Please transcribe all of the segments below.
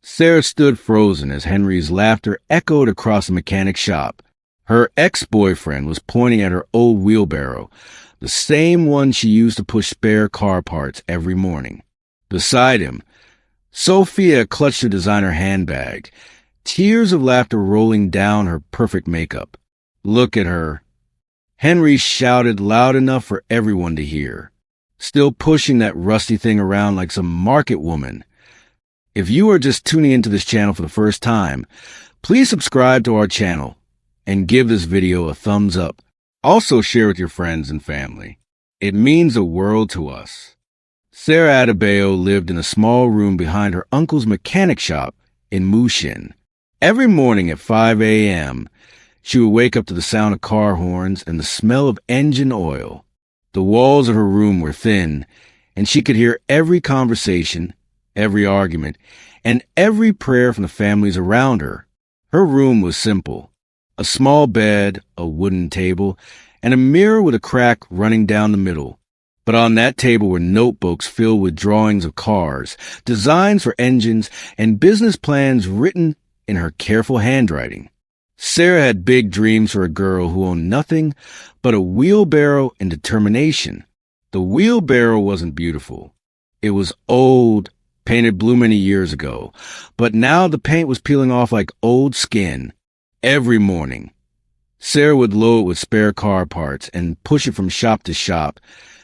Sarah stood frozen as Henry's laughter echoed across the mechanic's shop. Her ex-boyfriend was pointing at her old wheelbarrow, the same one she used to push spare car parts every morning. Beside him, Sophia clutched her designer handbag, tears of laughter rolling down her perfect makeup. "Look at her," Henry shouted loud enough for everyone to hear, still pushing that rusty thing around like some market woman. If you are just tuning into this channel for the first time, please subscribe to our channel and give this video a thumbs up. Also share with your friends and family. It means the world to us. Sarah Adebayo lived in a small room behind her uncle's mechanic shop in Mushin. Every morning at 5 a.m., she would wake up to the sound of car horns and the smell of engine oil. The walls of her room were thin, and she could hear every conversation, every argument, and every prayer from the families around her. Her room was simple: a small bed, a wooden table, and a mirror with a crack running down the middle. But on that table were notebooks filled with drawings of cars, designs for engines, and business plans written in her careful handwriting. Sarah had big dreams for a girl who owned nothing but a wheelbarrow and determination. The wheelbarrow wasn't beautiful. It was old, painted blue many years ago, but now the paint was peeling off like old skin. Every morning, Sarah would load it with spare car parts and push it from shop to shop,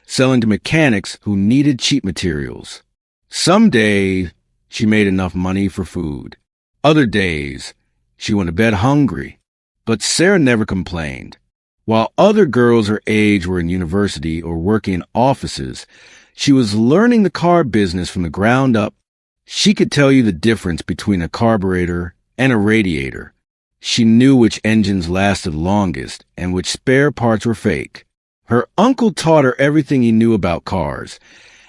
selling to mechanics who needed cheap materials. Some days, she made enough money for food. Other days, she went to bed hungry. But Sarah never complained. While other girls her age were in university or working in offices, she was learning the car business from the ground up. She could tell you the difference between a carburetor and a radiator. She knew which engines lasted longest and which spare parts were fake. Her uncle taught her everything he knew about cars,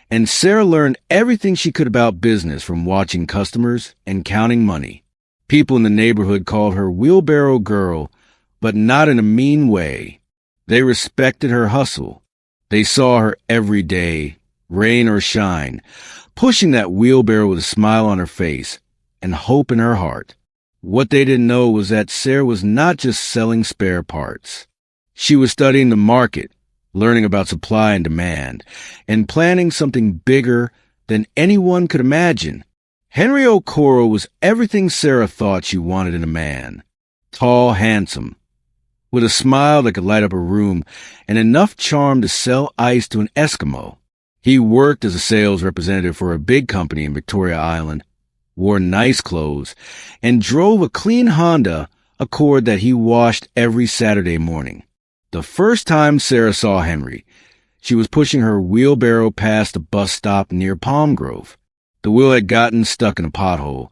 and Sarah learned everything she could about business from watching customers and counting money. People in the neighborhood called her Wheelbarrow Girl, but not in a mean way. They respected her hustle. They saw her every day, rain or shine, pushing that wheelbarrow with a smile on her face and hope in her heart. What they didn't know was that Sarah was not just selling spare parts. She was studying the market, learning about supply and demand, and planning something bigger than anyone could imagine. Henry Okoro was everything Sarah thought she wanted in a man. Tall, handsome, with a smile that could light up a room and enough charm to sell ice to an Eskimo. He worked as a sales representative for a big company in Victoria Island, wore nice clothes, and drove a clean Honda Accord that he washed every Saturday morning. The first time Sarah saw Henry, she was pushing her wheelbarrow past a bus stop near Palm Grove. The wheel had gotten stuck in a pothole,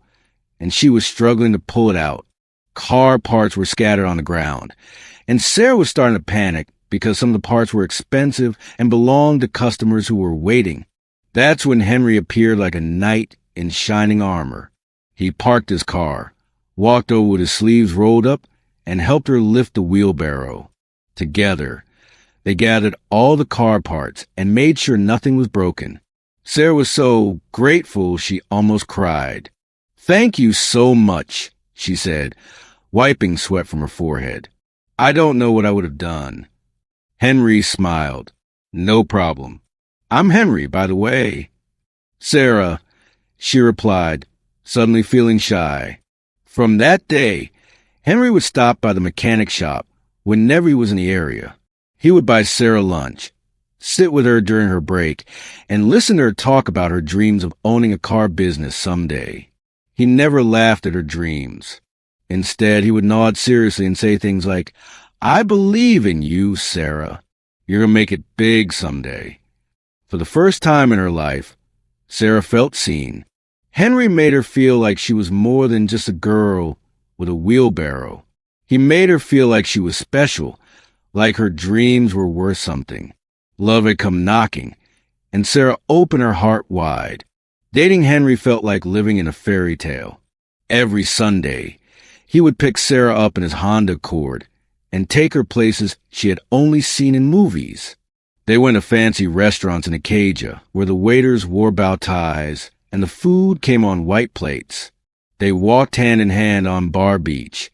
and she was struggling to pull it out. Car parts were scattered on the ground, and Sarah was starting to panic because some of the parts were expensive and belonged to customers who were waiting. That's when Henry appeared like a knight in shining armor. He parked his car, walked over with his sleeves rolled up, and helped her lift the wheelbarrow. Together, they gathered all the car parts and made sure nothing was broken. Sarah was so grateful she almost cried. "Thank you so much," she said, wiping sweat from her forehead. "I don't know what I would have done." Henry smiled. "No problem. I'm Henry, by the way." "Sarah," she replied, suddenly feeling shy. From that day, Henry would stop by the mechanic shop whenever he was in the area. He would buy Sarah lunch, sit with her during her break, and listen to her talk about her dreams of owning a car business someday. He never laughed at her dreams. Instead, he would nod seriously and say things like, "I believe in you, Sarah. You're going to make it big someday." For the first time in her life, Sarah felt seen. Henry made her feel like she was more than just a girl with a wheelbarrow. He made her feel like she was special, like her dreams were worth something. Love had come knocking, and Sarah opened her heart wide. Dating Henry felt like living in a fairy tale. Every Sunday, he would pick Sarah up in his Honda Accord and take her places she had only seen in movies. They went to fancy restaurants in Acadia, where the waiters wore bow ties and the food came on white plates. They walked hand in hand on Bar Beach,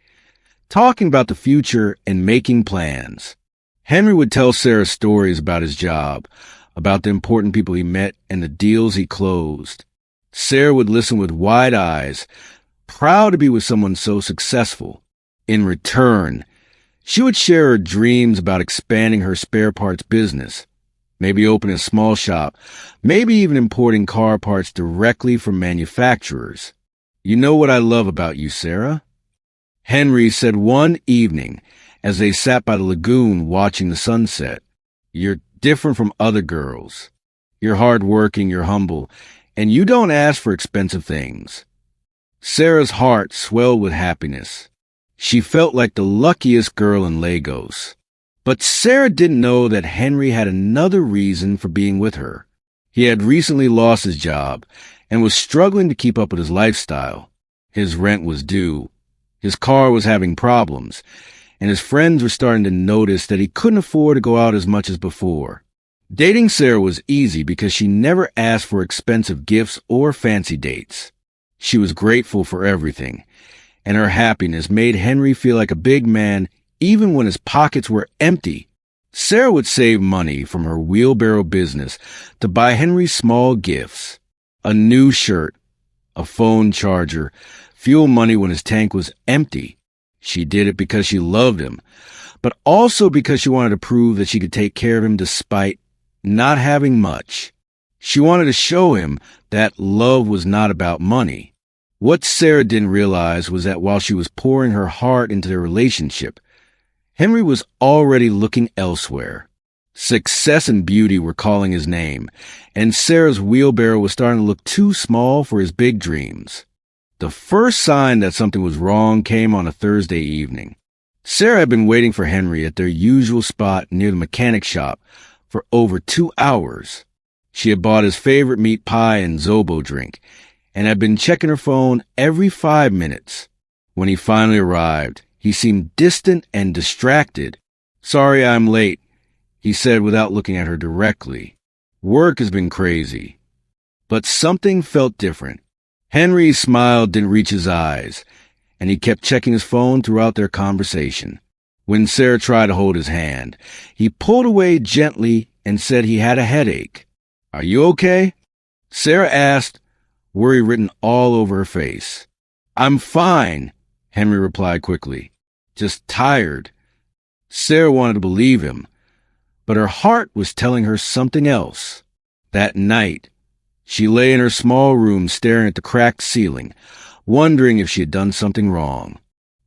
talking about the future and making plans. Henry would tell Sarah stories about his job, about the important people he met and the deals he closed. Sarah would listen with wide eyes, proud to be with someone so successful. In return, she would share her dreams about expanding her spare parts business, maybe opening a small shop, maybe even importing car parts directly from manufacturers. "You know what I love about you, Sarah?" Henry said one evening as they sat by the lagoon watching the sunset. "You're different from other girls. You're hardworking, you're humble, and you don't ask for expensive things." Sarah's heart swelled with happiness. She felt like the luckiest girl in Lagos. But Sarah didn't know that Henry had another reason for being with her. He had recently lost his job and was struggling to keep up with his lifestyle. His rent was due. His car was having problems, and his friends were starting to notice that he couldn't afford to go out as much as before. Dating Sarah was easy because she never asked for expensive gifts or fancy dates. She was grateful for everything, and her happiness made Henry feel like a big man even when his pockets were empty. Sarah would save money from her wheelbarrow business to buy Henry small gifts: a new shirt, a phone charger, fuel money when his tank was empty. She did it because she loved him, but also because she wanted to prove that she could take care of him despite not having much. She wanted to show him that love was not about money. What Sarah didn't realize was that while she was pouring her heart into their relationship, Henry was already looking elsewhere. Success and beauty were calling his name, and Sarah's wheelbarrow was starting to look too small for his big dreams. The first sign that something was wrong came on a Thursday evening. Sarah had been waiting for Henry at their usual spot near the mechanic shop for over 2 hours. She had bought his favorite meat pie and Zobo drink, and had been checking her phone every 5 minutes. When he finally arrived, he seemed distant and distracted. "Sorry I'm late," he said without looking at her directly. "Work has been crazy." But something felt different. Henry's smile didn't reach his eyes, and he kept checking his phone throughout their conversation. When Sarah tried to hold his hand, he pulled away gently and said he had a headache. "Are you okay?" Sarah asked, worry written all over her face. "I'm fine," Henry replied quickly. "Just tired." Sarah wanted to believe him, but her heart was telling her something else. That night, she lay in her small room staring at the cracked ceiling, wondering if she had done something wrong.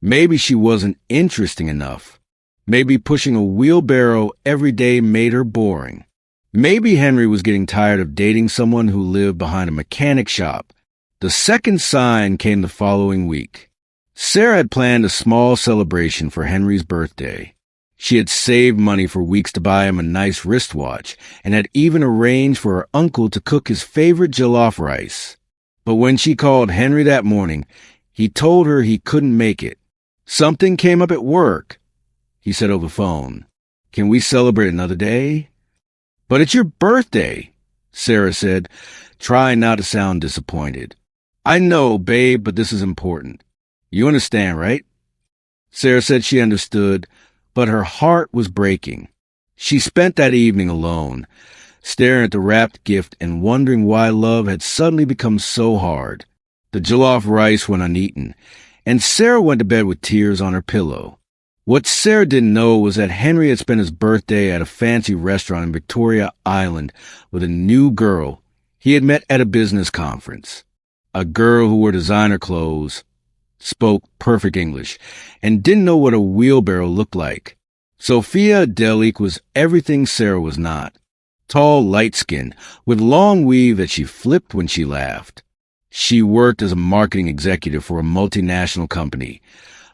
Maybe she wasn't interesting enough. Maybe pushing a wheelbarrow every day made her boring. Maybe Henry was getting tired of dating someone who lived behind a mechanic shop. The second sign came the following week. Sarah had planned a small celebration for Henry's birthday. She had saved money for weeks to buy him a nice wristwatch and had even arranged for her uncle to cook his favorite jollof rice. But when she called Henry that morning, he told her he couldn't make it. "Something came up at work," he said over the phone. "Can we celebrate another day?" "But it's your birthday," Sarah said, trying not to sound disappointed. "I know, babe, but this is important. You understand, right?" Sarah said she understood, but her heart was breaking. She spent that evening alone, staring at the wrapped gift and wondering why love had suddenly become so hard. The jollof rice went uneaten, and Sarah went to bed with tears on her pillow. What Sarah didn't know was that Henry had spent his birthday at a fancy restaurant in Victoria Island with a new girl he had met at a business conference. A girl who wore designer clothes, spoke perfect English, and didn't know what a wheelbarrow looked like. Sophia Delik was everything Sarah was not. Tall, light-skinned, with long weave that she flipped when she laughed. She worked as a marketing executive for a multinational company,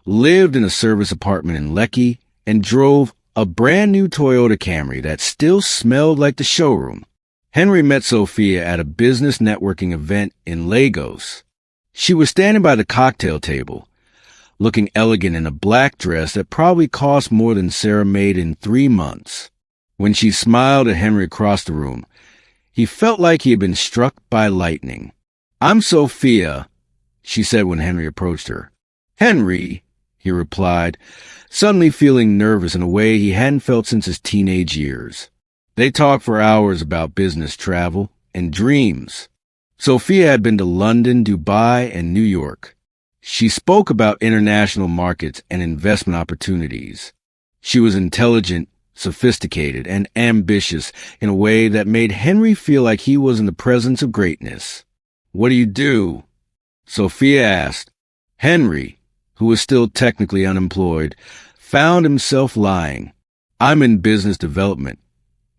lived in a service apartment in Lekki, and drove a brand-new Toyota Camry that still smelled like the showroom. Henry met Sophia at a business networking event in Lagos. She was standing by the cocktail table, looking elegant in a black dress that probably cost more than Sarah made in 3 months. When she smiled at Henry across the room, he felt like he had been struck by lightning. "I'm Sophia," she said when Henry approached her. "Henry," he replied, suddenly feeling nervous in a way he hadn't felt since his teenage years. They talked for hours about business, travel, and dreams. Sophia had been to London, Dubai, and New York. She spoke about international markets and investment opportunities. She was intelligent, sophisticated, and ambitious in a way that made Henry feel like he was in the presence of greatness. "What do you do?" Sophia asked. Henry, who was still technically unemployed, found himself lying. "I'm in business development,"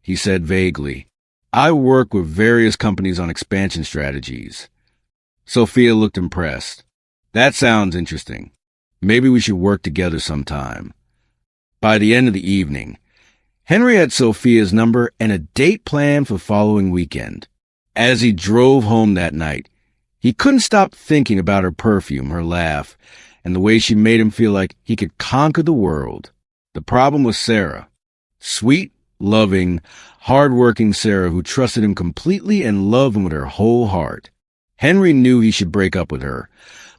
he said vaguely. "I work with various companies on expansion strategies." Sophia looked impressed. "That sounds interesting. Maybe we should work together sometime." By the end of the evening, Henry had Sophia's number and a date planned for the following weekend. As he drove home that night, he couldn't stop thinking about her perfume, her laugh, and the way she made him feel like he could conquer the world. The problem was Sarah. Sweet, loving, hard-working Sarah who trusted him completely and loved him with her whole heart. Henry knew he should break up with her,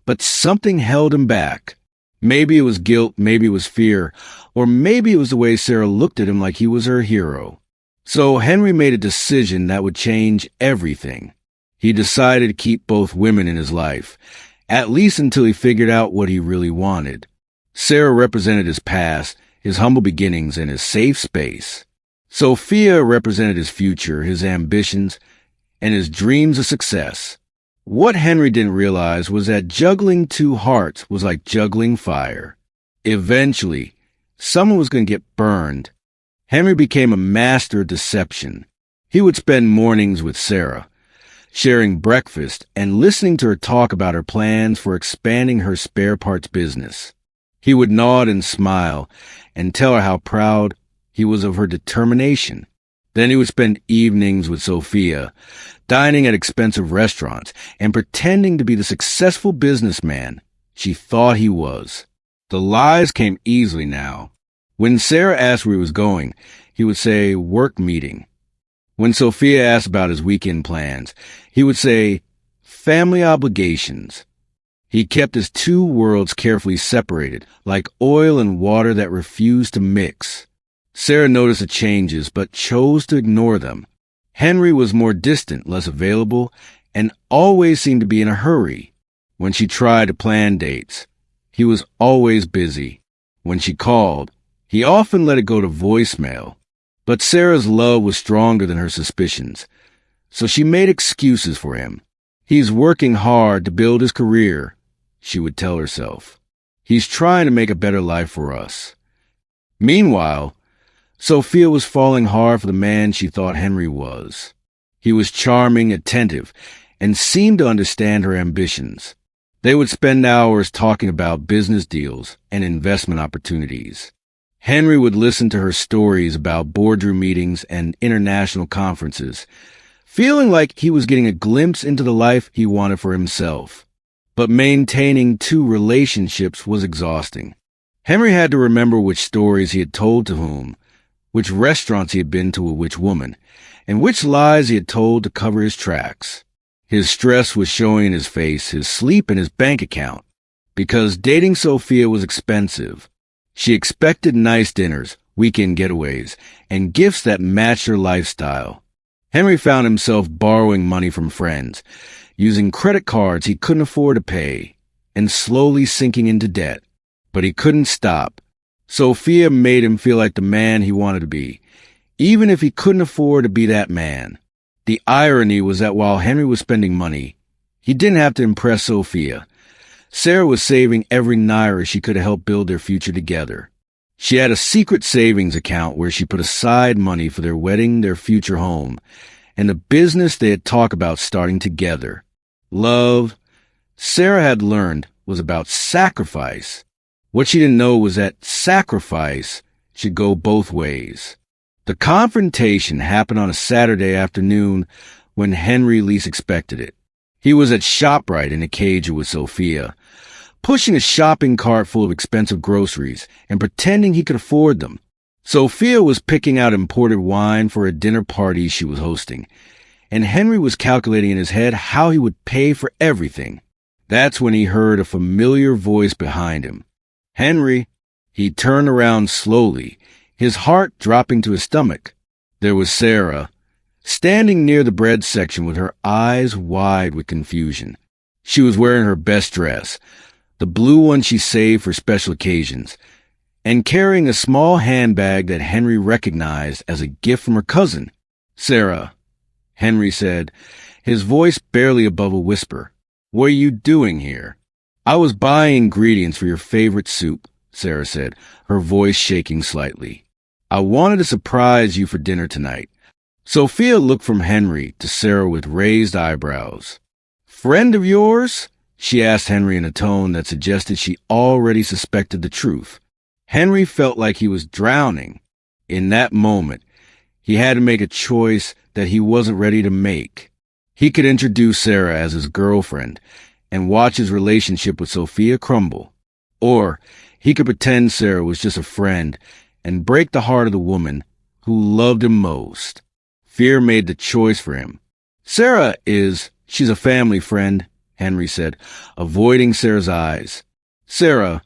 but something held him back. Maybe it was guilt, maybe it was fear, or maybe it was the way Sarah looked at him like he was her hero. So Henry made a decision that would change everything. He decided to keep both women in his life, at least until he figured out what he really wanted. Sarah represented his past, his humble beginnings, and his safe space. Sophia represented his future, his ambitions, and his dreams of success. What Henry didn't realize was that juggling two hearts was like juggling fire. Eventually, someone was going to get burned. Henry became a master of deception. He would spend mornings with Sarah, sharing breakfast and listening to her talk about her plans for expanding her spare parts business. He would nod and smile and tell her how proud he was of her determination. Then he would spend evenings with Sophia, dining at expensive restaurants and pretending to be the successful businessman she thought he was. The lies came easily now. When Sarah asked where he was going, he would say, "Work meeting." When Sophia asked about his weekend plans, he would say, "Family obligations." He kept his two worlds carefully separated, like oil and water that refused to mix. Sarah noticed the changes, but chose to ignore them. Henry was more distant, less available, and always seemed to be in a hurry. When she tried to plan dates, he was always busy. When she called, he often let it go to voicemail. But Sarah's love was stronger than her suspicions, so she made excuses for him. "He's working hard to build his career," she would tell herself. "He's trying to make a better life for us." Meanwhile, Sophia was falling hard for the man she thought Henry was. He was charming, attentive, and seemed to understand her ambitions. They would spend hours talking about business deals and investment opportunities. Henry would listen to her stories about boardroom meetings and international conferences, feeling like he was getting a glimpse into the life he wanted for himself. But maintaining two relationships was exhausting. Henry had to remember which stories he had told to whom, which restaurants he had been to with which woman, and which lies he had told to cover his tracks. His stress was showing in his face, his sleep, and his bank account. Because dating Sophia was expensive. She expected nice dinners, weekend getaways, and gifts that matched her lifestyle. Henry found himself borrowing money from friends, using credit cards he couldn't afford to pay, and slowly sinking into debt. But he couldn't stop. Sophia made him feel like the man he wanted to be, even if he couldn't afford to be that man. The irony was that while Henry was spending money, he didn't have to impress Sophia. Sarah was saving every naira she could have helped build their future together. She had a secret savings account where she put aside money for their wedding, their future home, and the business they had talked about starting together. Love, Sarah had learned, was about sacrifice. What she didn't know was that sacrifice should go both ways. The confrontation happened on a Saturday afternoon when Henry least expected it. He was at ShopRite in Acadia with Sophia, pushing a shopping cart full of expensive groceries and pretending he could afford them. Sophia was picking out imported wine for a dinner party she was hosting, and Henry was calculating in his head how he would pay for everything. That's when he heard a familiar voice behind him. "Henry." He turned around slowly, his heart dropping to his stomach. There was Sarah, standing near the bread section with her eyes wide with confusion. She was wearing her best dress, the blue one she saved for special occasions, and carrying a small handbag that Henry recognized as a gift from her cousin. "Sarah," Henry said, his voice barely above a whisper, "what are you doing here?" "I was buying ingredients for your favorite soup," Sarah said, her voice shaking slightly. "I wanted to surprise you for dinner tonight." Sophia looked from Henry to Sarah with raised eyebrows. "Friend of yours?" she asked Henry in a tone that suggested she already suspected the truth. Henry felt like he was drowning. In that moment, he had to make a choice that he wasn't ready to make. He could introduce Sarah as his girlfriend and watch his relationship with Sophia crumble. Or he could pretend Sarah was just a friend and break the heart of the woman who loved him most. Fear made the choice for him. She's a family friend," Henry said, avoiding Sarah's eyes. "Sarah,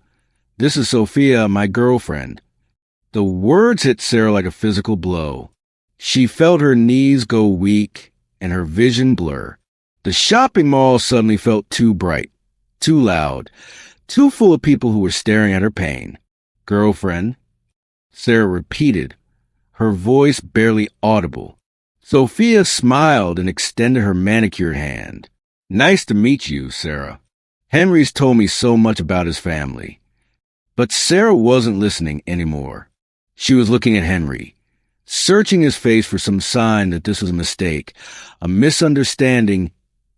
this is Sophia, my girlfriend." The words hit Sarah like a physical blow. She felt her knees go weak and her vision blur. The shopping mall suddenly felt too bright, too loud, too full of people who were staring at her pain. "Girlfriend," Sarah repeated, her voice barely audible. Sophia smiled and extended her manicured hand. "Nice to meet you, Sarah. Henry's told me so much about his family." But Sarah wasn't listening anymore. She was looking at Henry, searching his face for some sign that this was a mistake, a misunderstanding,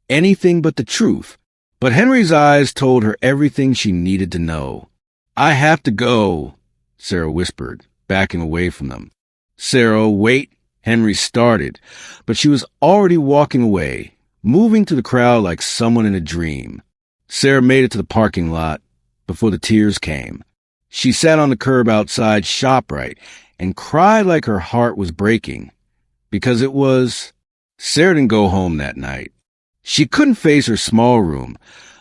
anything but the truth. But Henry's eyes told her everything she needed to know. "I have to go," Sarah whispered, backing away from them. "Sarah, wait," Henry started, but she was already walking away, moving through the crowd like someone in a dream. Sarah made it to the parking lot before the tears came. She sat on the curb outside ShopRite and cried like her heart was breaking. Because Sarah didn't go home that night. She couldn't face her small room,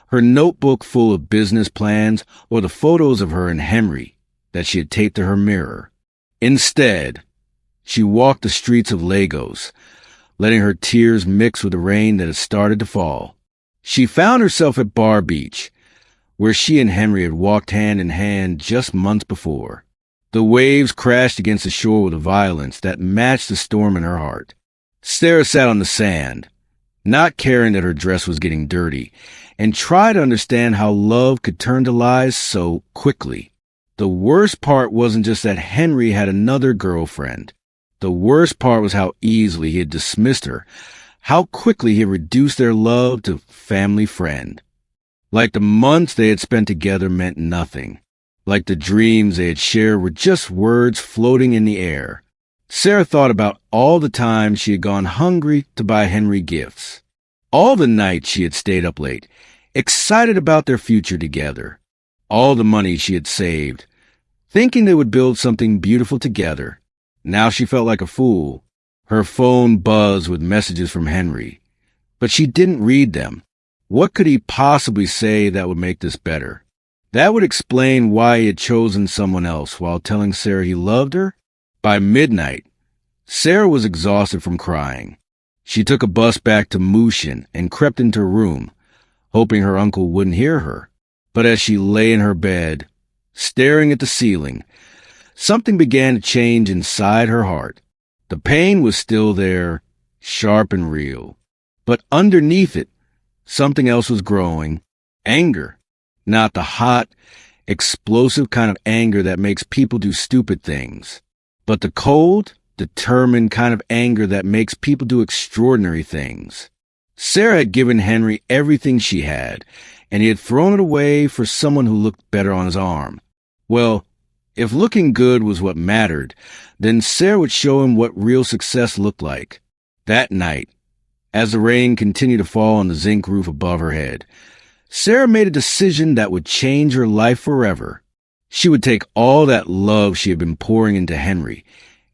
her notebook full of business plans, or the photos of her and Henry that she had taped to her mirror. Instead, she walked the streets of Lagos, letting her tears mix with the rain that had started to fall. She found herself at Bar Beach, where she and Henry had walked hand in hand just months before. The waves crashed against the shore with a violence that matched the storm in her heart. Sarah sat on the sand, not caring that her dress was getting dirty, and tried to understand how love could turn to lies so quickly. The worst part wasn't just that Henry had another girlfriend. The worst part was how easily he had dismissed her, how quickly he had reduced their love to family friend. Like the months they had spent together meant nothing. Like the dreams they had shared were just words floating in the air. Sarah thought about all the times she had gone hungry to buy Henry gifts. All the nights she had stayed up late, excited about their future together. All the money she had saved, thinking they would build something beautiful together. Now she felt like a fool. Her phone buzzed with messages from Henry, but she didn't read them. What could he possibly say that would make this better? That would explain why he had chosen someone else while telling Sarah he loved her? By midnight, Sarah was exhausted from crying. She took a bus back to Mushin and crept into her room, hoping her uncle wouldn't hear her. But as she lay in her bed, staring at the ceiling, something began to change inside her heart. The pain was still there, sharp and real. But underneath it, something else was growing. Anger. Not the hot, explosive kind of anger that makes people do stupid things, but the cold, determined kind of anger that makes people do extraordinary things. Sarah had given Henry everything she had, and he had thrown it away for someone who looked better on his arm. Well, if looking good was what mattered, then Sarah would show him what real success looked like. That night, as the rain continued to fall on the zinc roof above her head, Sarah made a decision that would change her life forever. She would take all that love she had been pouring into Henry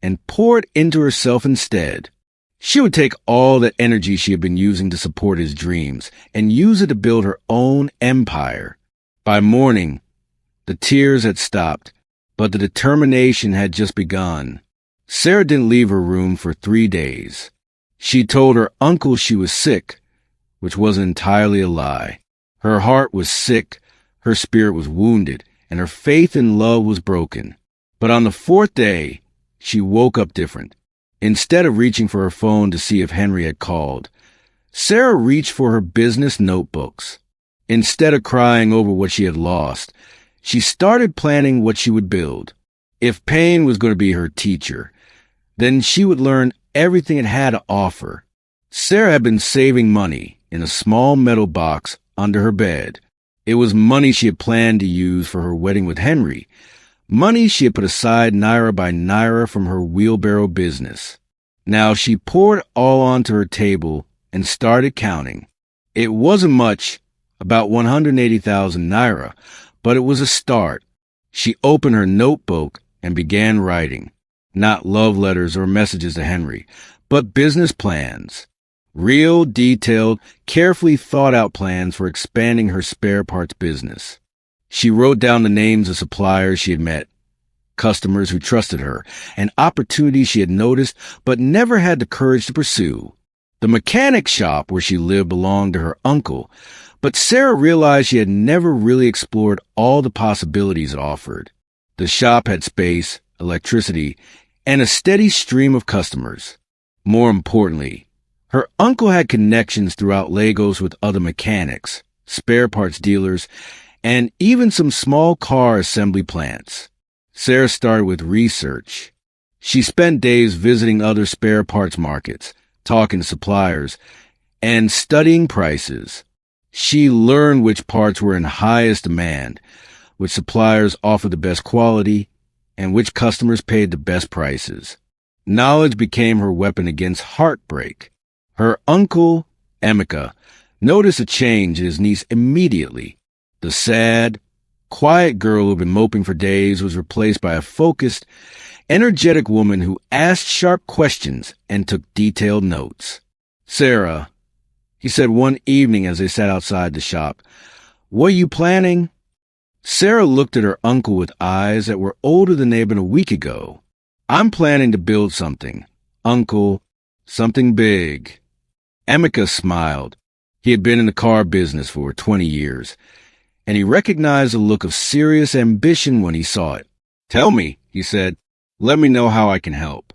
and pour it into herself instead. She would take all that energy she had been using to support his dreams and use it to build her own empire. By morning, the tears had stopped, but the determination had just begun. Sarah didn't leave her room for 3 days. She told her uncle she was sick, which wasn't entirely a lie. Her heart was sick, her spirit was wounded, and her faith in love was broken. But on the 4th day, she woke up different. Instead of reaching for her phone to see if Henry had called, Sarah reached for her business notebooks. Instead of crying over what she had lost, she started planning what she would build. If pain was going to be her teacher, then she would learn everything it had to offer. Sarah had been saving money in a small metal box under her bed. It was money she had planned to use for her wedding with Henry. Money she had put aside naira by naira from her wheelbarrow business. Now she poured it all onto her table and started counting. It wasn't much, about 180,000 naira, but it was a start. She opened her notebook and began writing. Not love letters or messages to Henry, but business plans. Real, detailed, carefully thought-out plans for expanding her spare parts business. She wrote down the names of suppliers she had met, customers who trusted her, and opportunities she had noticed but never had the courage to pursue. The mechanic shop where she lived belonged to her uncle, but Sarah realized she had never really explored all the possibilities it offered. The shop had space, electricity, and a steady stream of customers. More importantly, her uncle had connections throughout Lagos with other mechanics, spare parts dealers, and even some small car assembly plants. Sarah started with research. She spent days visiting other spare parts markets, talking to suppliers, and studying prices. She learned which parts were in highest demand, which suppliers offered the best quality, and which customers paid the best prices. Knowledge became her weapon against heartbreak. Her uncle, Emeka, noticed a change in his niece immediately. The sad, quiet girl who had been moping for days was replaced by a focused, energetic woman who asked sharp questions and took detailed notes. "Sarah," he said one evening as they sat outside the shop, "what are you planning?" Sarah looked at her uncle with eyes that were older than they had been a week ago. "I'm planning to build something, Uncle, something big." Emeka smiled. He had been in the car business for 20 years, and he recognized a look of serious ambition when he saw it. "Tell me," he said. "Let me know how I can help."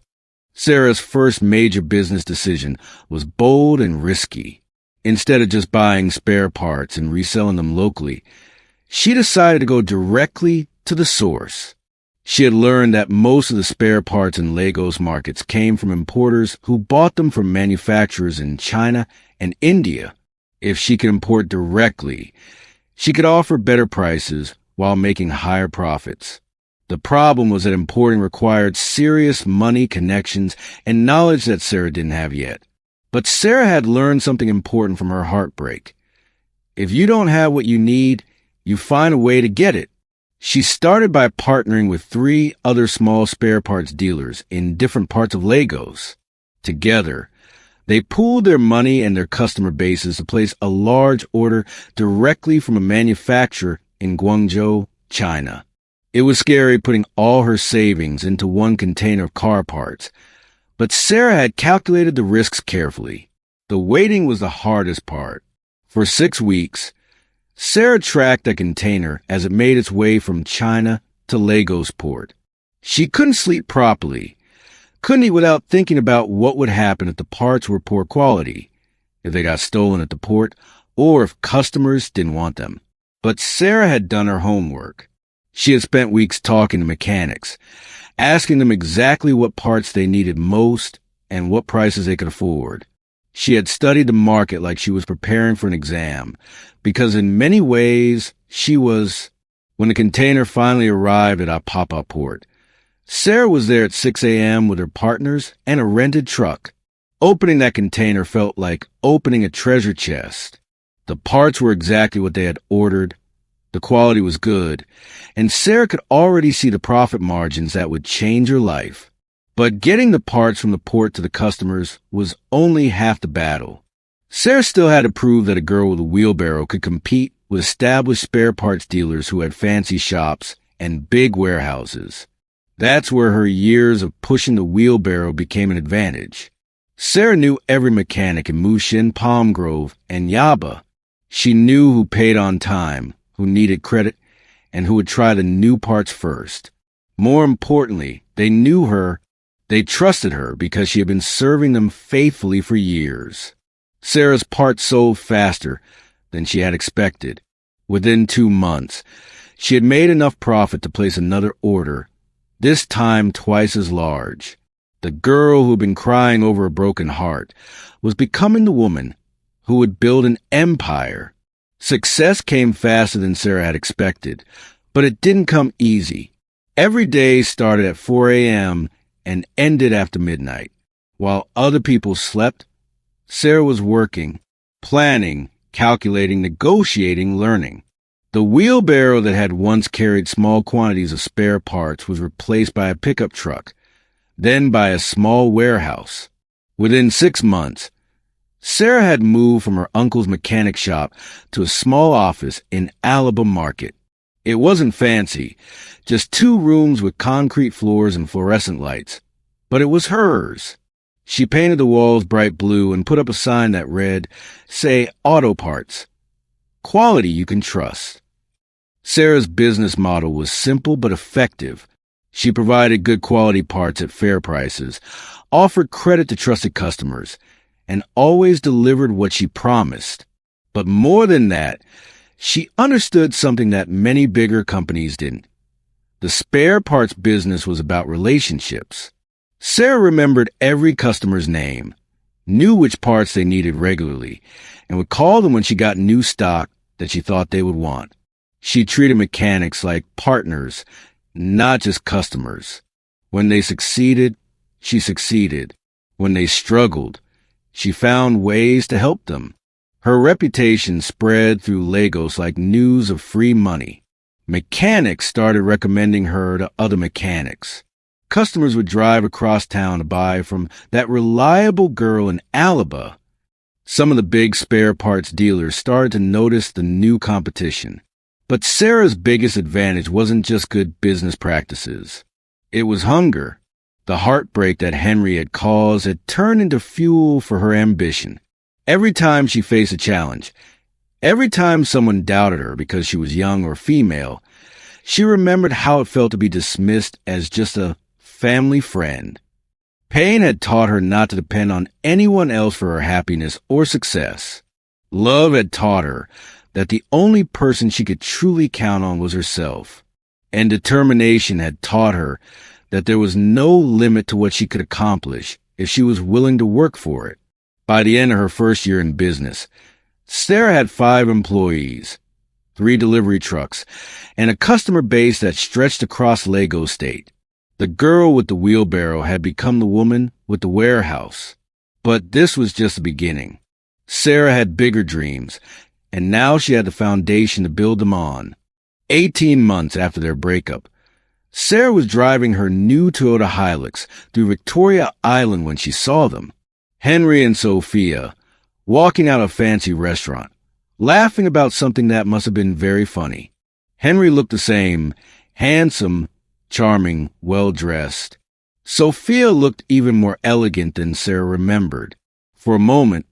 Sarah's first major business decision was bold and risky. Instead of just buying spare parts and reselling them locally, she decided to go directly to the source. She had learned that most of the spare parts in Lagos markets came from importers who bought them from manufacturers in China and India. If she could import directly, she could offer better prices while making higher profits. The problem was that importing required serious money connections and knowledge that Sarah didn't have yet. But Sarah had learned something important from her heartbreak. If you don't have what you need, you find a way to get it. She started by partnering with 3 other small spare parts dealers in different parts of Lagos. Together, they pooled their money and their customer bases to place a large order directly from a manufacturer in Guangzhou, China. It was scary putting all her savings into one container of car parts, but Sarah had calculated the risks carefully. The waiting was the hardest part. For 6 weeks, Sarah tracked a container as it made its way from China to Lagos port. She couldn't sleep properly, couldn't eat without thinking about what would happen if the parts were poor quality, if they got stolen at the port, or if customers didn't want them. But Sarah had done her homework. She had spent weeks talking to mechanics, asking them exactly what parts they needed most and what prices they could afford. She had studied the market like she was preparing for an exam, because in many ways she was. When the container finally arrived at Apapa port, Sarah was there at 6 a.m. with her partners and a rented truck. Opening that container felt like opening a treasure chest. The parts were exactly what they had ordered. The quality was good, and Sarah could already see the profit margins that would change her life. But getting the parts from the port to the customers was only half the battle. Sarah still had to prove that a girl with a wheelbarrow could compete with established spare parts dealers who had fancy shops and big warehouses. That's where her years of pushing the wheelbarrow became an advantage. Sarah knew every mechanic in Mushin, Palm Grove, and Yaba. She knew who paid on time, who needed credit, and who would try the new parts first. More importantly, they knew her. They trusted her because she had been serving them faithfully for years. Sarah's parts sold faster than she had expected. Within 2 months, she had made enough profit to place another order, this time twice as large. The girl who had been crying over a broken heart was becoming the woman who would build an empire. Success came faster than Sarah had expected, but it didn't come easy. Every day started at 4 a.m. and ended after midnight. While other people slept, Sarah was working, planning, calculating, negotiating, learning. The wheelbarrow that had once carried small quantities of spare parts was replaced by a pickup truck, then by a small warehouse. Within 6 months, Sarah had moved from her uncle's mechanic shop to a small office in Alaba Market. It wasn't fancy, just 2 rooms with concrete floors and fluorescent lights, but it was hers. She painted the walls bright blue and put up a sign that read, "Say Auto Parts. Quality you can trust." Sarah's business model was simple but effective. She provided good quality parts at fair prices, offered credit to trusted customers, and always delivered what she promised. But more than that, she understood something that many bigger companies didn't. The spare parts business was about relationships. Sarah remembered every customer's name, knew which parts they needed regularly, and would call them when she got new stock that she thought they would want. She treated mechanics like partners, not just customers. When they succeeded, she succeeded. When they struggled, she found ways to help them. Her reputation spread through Lagos like news of free money. Mechanics started recommending her to other mechanics. Customers would drive across town to buy from that reliable girl in Alaba. Some of the big spare parts dealers started to notice the new competition. But Sarah's biggest advantage wasn't just good business practices. It was hunger. The heartbreak that Henry had caused had turned into fuel for her ambition. Every time she faced a challenge, every time someone doubted her because she was young or female, she remembered how it felt to be dismissed as just a family friend. Pain had taught her not to depend on anyone else for her happiness or success. Love had taught her that the only person she could truly count on was herself. And determination had taught her that there was no limit to what she could accomplish if she was willing to work for it. By the end of her first year in business, Sarah had 5 employees, 3 delivery trucks, and a customer base that stretched across Lagos State. The girl with the wheelbarrow had become the woman with the warehouse. But this was just the beginning. Sarah had bigger dreams, and now she had the foundation to build them on. 18 months after their breakup, Sarah was driving her new Toyota Hilux through Victoria Island when she saw them. Henry and Sophia, walking out of a fancy restaurant, laughing about something that must have been very funny. Henry looked the same, handsome, charming, well-dressed. Sophia looked even more elegant than Sarah remembered. For a moment,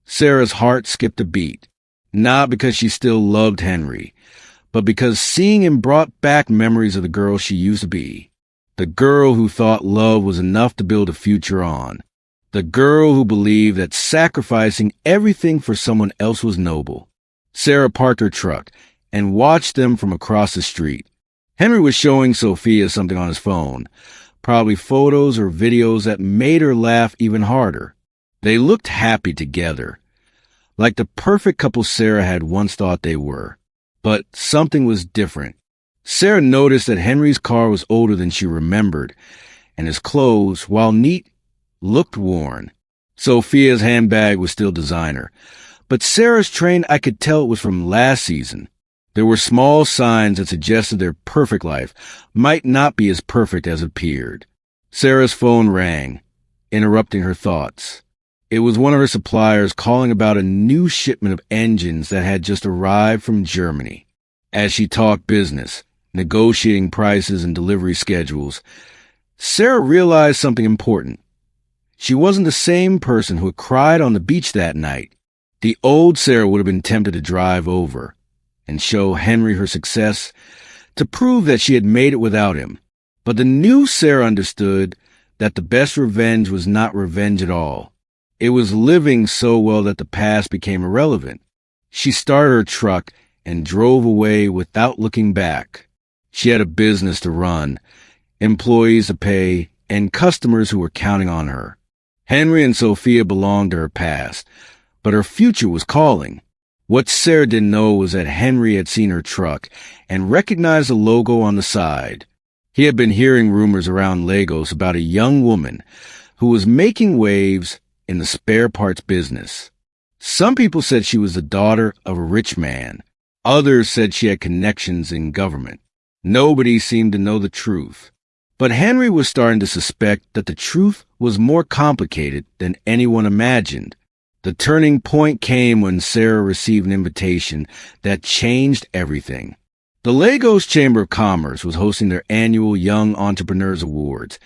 Sarah's heart skipped a beat, not because she still loved Henry, but because seeing him brought back memories of the girl she used to be. The girl who thought love was enough to build a future on. The girl who believed that sacrificing everything for someone else was noble. Sarah parked her truck and watched them from across the street. Henry was showing Sophia something on his phone, probably photos or videos that made her laugh even harder. They looked happy together, like the perfect couple Sarah had once thought they were. But something was different. Sarah noticed that Henry's car was older than she remembered, and his clothes, while neat, looked worn. Sophia's handbag was still designer, but Sarah's train, I could tell it was from last season. There were small signs that suggested their perfect life might not be as perfect as it appeared. Sarah's phone rang, interrupting her thoughts. It was one of her suppliers calling about a new shipment of engines that had just arrived from Germany. As she talked business, negotiating prices and delivery schedules, Sarah realized something important. She wasn't the same person who had cried on the beach that night. The old Sarah would have been tempted to drive over and show Henry her success to prove that she had made it without him. But the new Sarah understood that the best revenge was not revenge at all. It was living so well that the past became irrelevant. She started her truck and drove away without looking back. She had a business to run, employees to pay, and customers who were counting on her. Henry and Sophia belonged to her past, but her future was calling. What Sarah didn't know was that Henry had seen her truck and recognized the logo on the side. He had been hearing rumors around Lagos about a young woman who was making waves in the spare parts business. Some people said she was the daughter of a rich man. Others said she had connections in government. Nobody seemed to know the truth. But Henry was starting to suspect that the truth was more complicated than anyone imagined. The turning point came when Sarah received an invitation that changed everything. The Lagos Chamber of Commerce was hosting their annual Young Entrepreneurs Awards,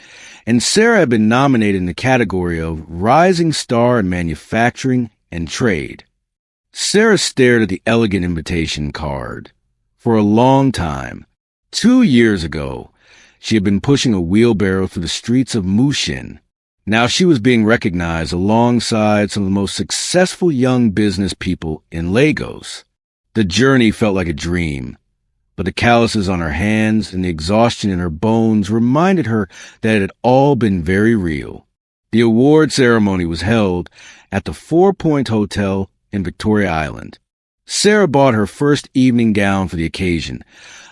and Sarah had been nominated in the category of Rising Star in Manufacturing and Trade. Sarah stared at the elegant invitation card. For a long time, 2 years ago, she had been pushing a wheelbarrow through the streets of Mushin. Now she was being recognized alongside some of the most successful young business people in Lagos. The journey felt like a dream, but the calluses on her hands and the exhaustion in her bones reminded her that it had all been very real. The award ceremony was held at the 4 Point Hotel in Victoria Island. Sarah bought her first evening gown for the occasion,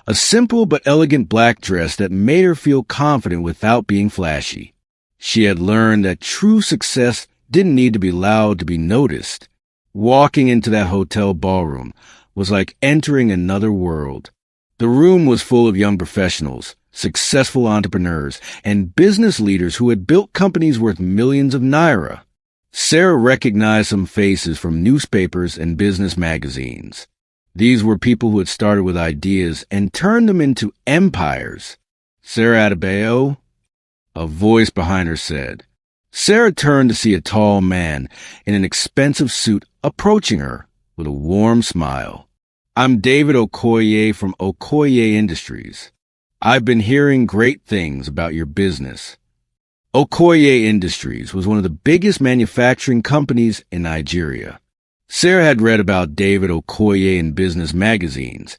a simple but elegant black dress that made her feel confident without being flashy. She had learned that true success didn't need to be loud to be noticed. Walking into that hotel ballroom was like entering another world. The room was full of young professionals, successful entrepreneurs, and business leaders who had built companies worth millions of naira. Sarah recognized some faces from newspapers and business magazines. These were people who had started with ideas and turned them into empires. Sarah Adebayo? A voice behind her said. Sarah turned to see a tall man in an expensive suit approaching her with a warm smile. I'm David Okoye from Okoye Industries. I've been hearing great things about your business. Okoye Industries was one of the biggest manufacturing companies in Nigeria. Sarah had read about David Okoye in business magazines.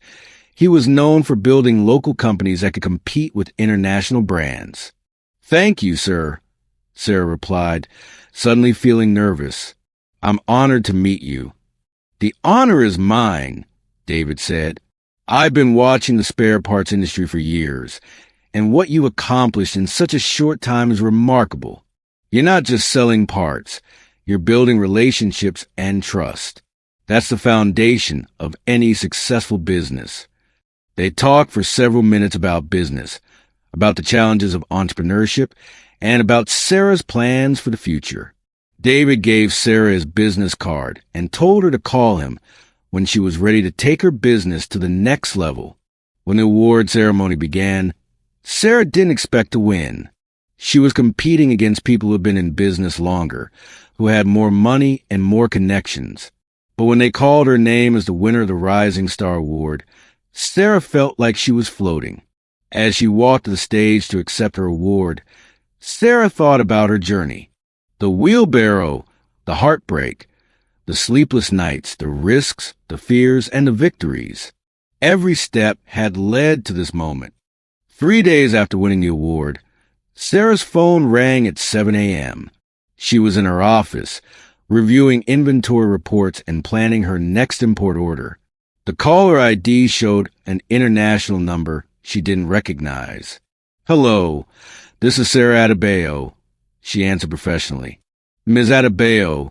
He was known for building local companies that could compete with international brands. Thank you, sir, Sarah replied, suddenly feeling nervous. I'm honored to meet you. The honor is mine, David said. I've been watching the spare parts industry for years, and what you accomplished in such a short time is remarkable. You're not just selling parts, you're building relationships and trust. That's the foundation of any successful business. They talked for several minutes about business, about the challenges of entrepreneurship, and about Sarah's plans for the future. David gave Sarah his business card and told her to call him when she was ready to take her business to the next level. When the award ceremony began, Sarah didn't expect to win. She was competing against people who had been in business longer, who had more money and more connections. But when they called her name as the winner of the Rising Star Award, Sarah felt like she was floating. As she walked to the stage to accept her award, Sarah thought about her journey. The wheelbarrow, the heartbreak, the sleepless nights, the risks, the fears, and the victories. Every step had led to this moment. 3 days after winning the award, Sarah's phone rang at 7 a.m. She was in her office, reviewing inventory reports and planning her next import order. The caller ID showed an international number she didn't recognize. Hello, this is Sarah Adebayo, she answered professionally. Ms. Adebayo,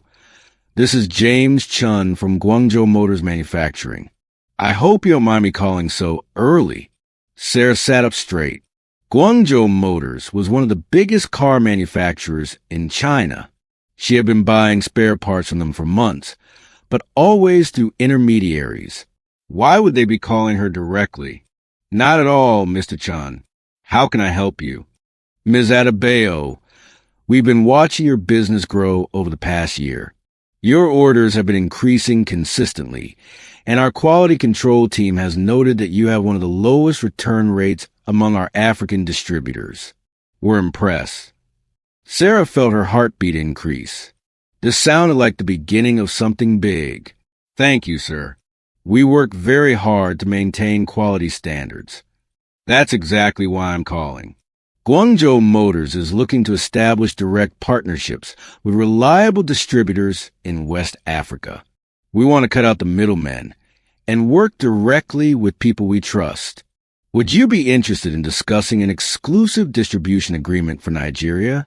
this is James Chun from Guangzhou Motors Manufacturing. I hope you don't mind me calling so early. Sarah sat up straight. Guangzhou Motors was one of the biggest car manufacturers in China. She had been buying spare parts from them for months, but always through intermediaries. Why would they be calling her directly? Not at all, Mr. Chan. How can I help you? Ms. Adebayo, we've been watching your business grow over the past year. Your orders have been increasing consistently, and our quality control team has noted that you have one of the lowest return rates among our African distributors. We're impressed. Sarah felt her heartbeat increase. This sounded like the beginning of something big. Thank you, sir. We work very hard to maintain quality standards. That's exactly why I'm calling. Guangzhou Motors is looking to establish direct partnerships with reliable distributors in West Africa. We want to cut out the middlemen and work directly with people we trust. Would you be interested in discussing an exclusive distribution agreement for Nigeria?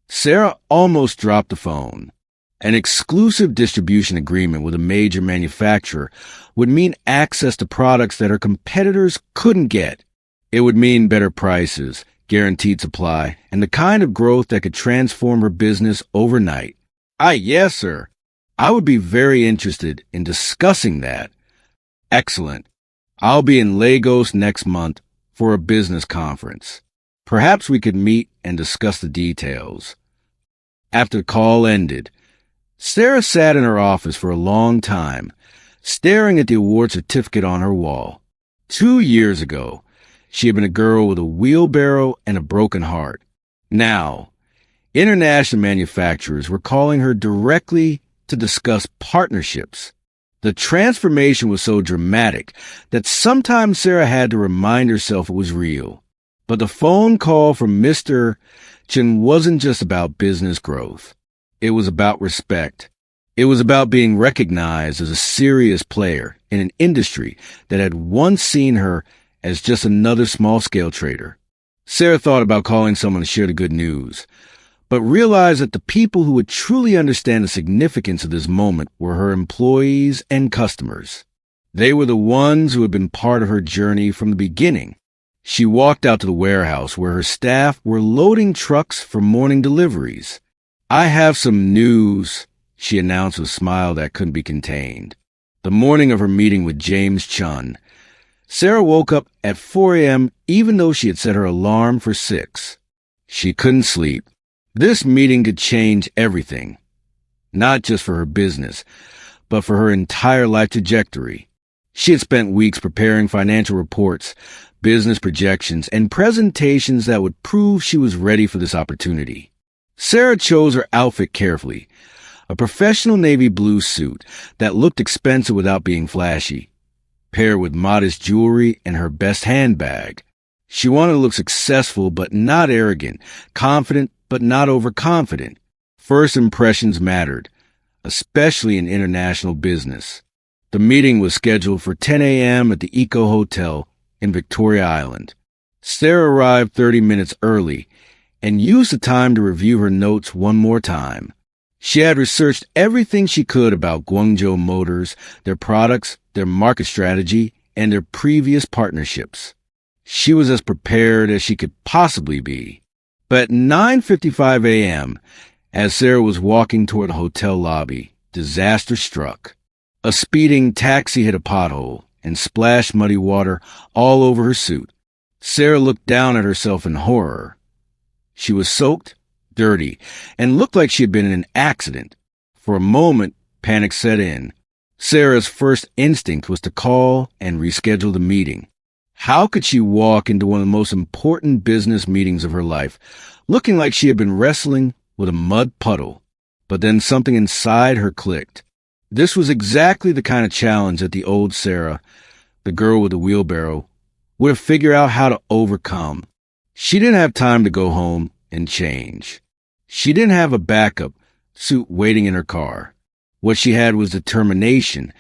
Sarah almost dropped the phone. An exclusive distribution agreement with a major manufacturer would mean access to products that her competitors couldn't get. It would mean better prices, guaranteed supply, and the kind of growth that could transform her business overnight. Yes, sir. I would be very interested in discussing that. Excellent. I'll be in Lagos next month for a business conference. Perhaps we could meet and discuss the details. After the call ended, Sarah sat in her office for a long time, staring at the award certificate on her wall. 2 years ago, she had been a girl with a wheelbarrow and a broken heart. Now, international manufacturers were calling her directly to discuss partnerships. The transformation was so dramatic that sometimes Sarah had to remind herself it was real. But the phone call from Mr. Chen wasn't just about business growth. It was about respect. It was about being recognized as a serious player in an industry that had once seen her as just another small-scale trader. Sarah thought about calling someone to share the good news, but realized that the people who would truly understand the significance of this moment were her employees and customers. They were the ones who had been part of her journey from the beginning. She walked out to the warehouse where her staff were loading trucks for morning deliveries. I have some news, she announced with a smile that couldn't be contained. The morning of her meeting with James Chun, Sarah woke up at 4 a.m. even though she had set her alarm for 6. She couldn't sleep. This meeting could change everything, not just for her business, but for her entire life trajectory. She had spent weeks preparing financial reports, business projections, and presentations that would prove she was ready for this opportunity. Sarah chose her outfit carefully, a professional navy blue suit that looked expensive without being flashy, paired with modest jewelry and her best handbag. She wanted to look successful but not arrogant, confident but not overconfident. First impressions mattered, especially in international business. The meeting was scheduled for 10 a.m. at the Eco Hotel in Victoria Island. Sarah arrived 30 minutes early and used the time to review her notes one more time. She had researched everything she could about Guangzhou Motors, their products, their market strategy, and their previous partnerships. She was as prepared as she could possibly be. But at 9:55 a.m., as Sarah was walking toward the hotel lobby, disaster struck. A speeding taxi hit a pothole and splashed muddy water all over her suit. Sarah looked down at herself in horror. She was soaked, dirty, and looked like she had been in an accident. For a moment, panic set in. Sarah's first instinct was to call and reschedule the meeting. How could she walk into one of the most important business meetings of her life, looking like she had been wrestling with a mud puddle? But then something inside her clicked. This was exactly the kind of challenge that the old Sarah, the girl with the wheelbarrow, would have figured out how to overcome. She didn't have time to go home and change. She didn't have a backup suit waiting in her car. What she had was determination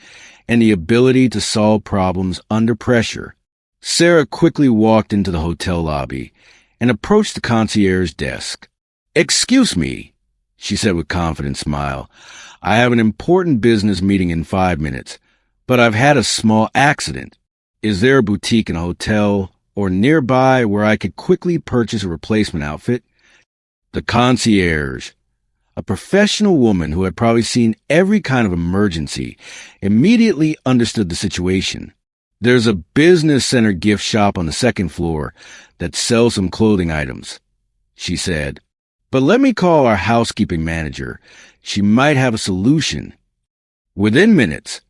and the ability to solve problems under pressure. Sarah quickly walked into the hotel lobby and approached the concierge desk. "Excuse me," she said with a confident smile. "I have an important business meeting in 5 minutes, but I've had a small accident. Is there a boutique in a hotel or nearby where I could quickly purchase a replacement outfit? The concierge, a professional woman who had probably seen every kind of emergency, immediately understood the situation. There's a business center gift shop on the second floor that sells some clothing items, she said. But let me call our housekeeping manager. She might have a solution. Within minutes,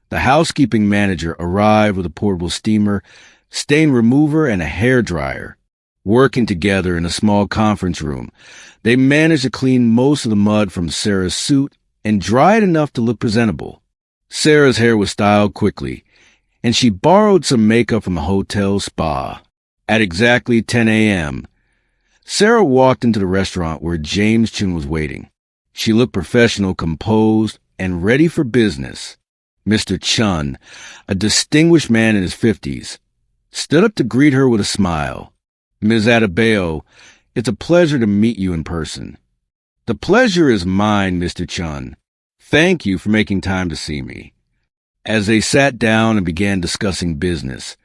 the housekeeping manager arrived with a portable steamer, stain remover, and a hairdryer. Working together in a small conference room, they managed to clean most of the mud from Sarah's suit and dry it enough to look presentable. Sarah's hair was styled quickly, and she borrowed some makeup from the hotel spa. At exactly 10 a.m., Sarah walked into the restaurant where James Chun was waiting. She looked professional, composed, and ready for business. Mr. Chun, a distinguished man in his 50s, stood up to greet her with a smile. Ms. Adebayo, it's a pleasure to meet you in person. The pleasure is mine, Mr. Chun. Thank you for making time to see me. As they sat down and began discussing business,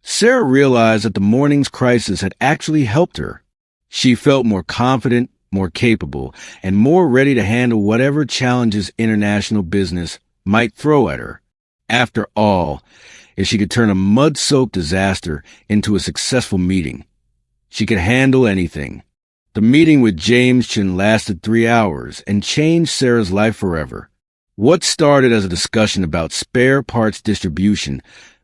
Sarah realized that the morning's crisis had actually helped her. She felt more confident, more capable, and more ready to handle whatever challenges international business might throw at her. After all, if she could turn a mud-soaked disaster into a successful meeting, she could handle anything. The meeting with James Chun lasted 3 hours and changed Sarah's life forever. What started as a discussion about spare parts distribution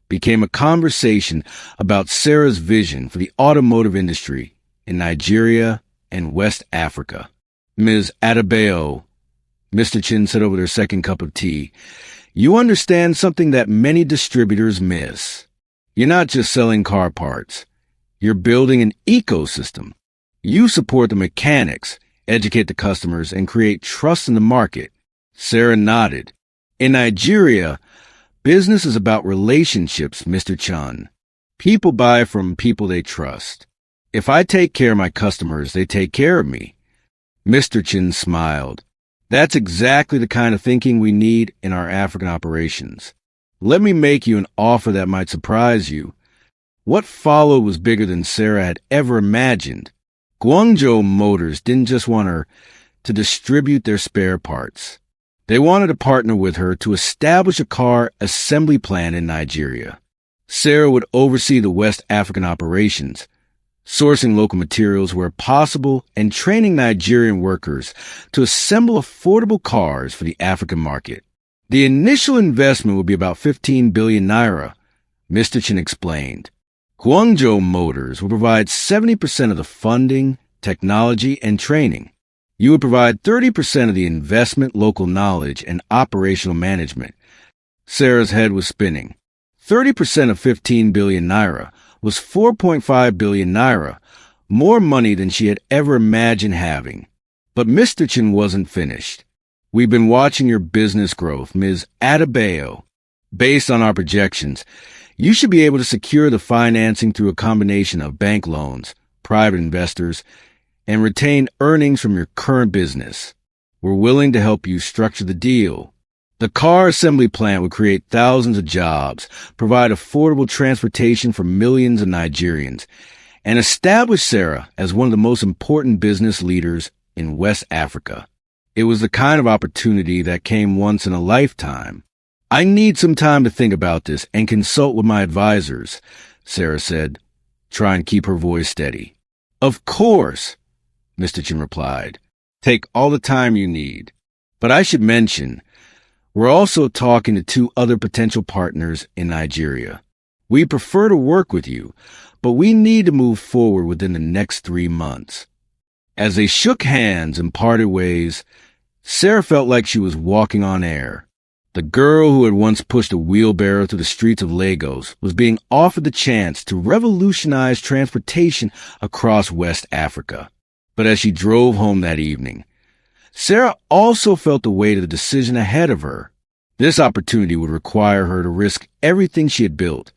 became a conversation about Sarah's vision for the automotive industry in Nigeria and West Africa. Ms. Adebayo, Mr. Chin said over their second cup of tea, you understand something that many distributors miss. You're not just selling car parts. You're building an ecosystem. You support the mechanics, educate the customers, and create trust in the market. Sarah nodded. In Nigeria, business is about relationships, Mr. Chun. People buy from people they trust. If I take care of my customers, they take care of me. Mr. Chin smiled. That's exactly the kind of thinking we need in our African operations. Let me make you an offer that might surprise you. What followed was bigger than Sarah had ever imagined. Guangzhou Motors didn't just want her to distribute their spare parts. They wanted to partner with her to establish a car assembly plant in Nigeria. Sarah would oversee the West African operations, sourcing local materials where possible and training Nigerian workers to assemble affordable cars for the African market. The initial investment would be about 15 billion naira, Mr. Chin explained. Guangzhou Motors will provide 70% of the funding, technology, and training. You would provide 30% of the investment, local knowledge, and operational management. Sarah's head was spinning. 30% of 15 billion naira was 4.5 billion naira, more money than she had ever imagined having. But Mr. Chin wasn't finished. We've been watching your business growth, Ms. Adebayo. Based on our projections, you should be able to secure the financing through a combination of bank loans, private investors, and retain earnings from your current business. We're willing to help you structure the deal. The car assembly plant would create thousands of jobs, provide affordable transportation for millions of Nigerians, and establish Sarah as one of the most important business leaders in West Africa. It was the kind of opportunity that came once in a lifetime. I need some time to think about this and consult with my advisors, Sarah said, trying to keep her voice steady. Of course, Mr. Chin replied. Take all the time you need. But I should mention, we're also talking to 2 other potential partners in Nigeria. We prefer to work with you, but we need to move forward within the next 3 months. As they shook hands and parted ways, Sarah felt like she was walking on air. The girl who had once pushed a wheelbarrow through the streets of Lagos was being offered the chance to revolutionize transportation across West Africa. But as she drove home that evening, Sarah also felt the weight of the decision ahead of her. This opportunity would require her to risk everything she had built,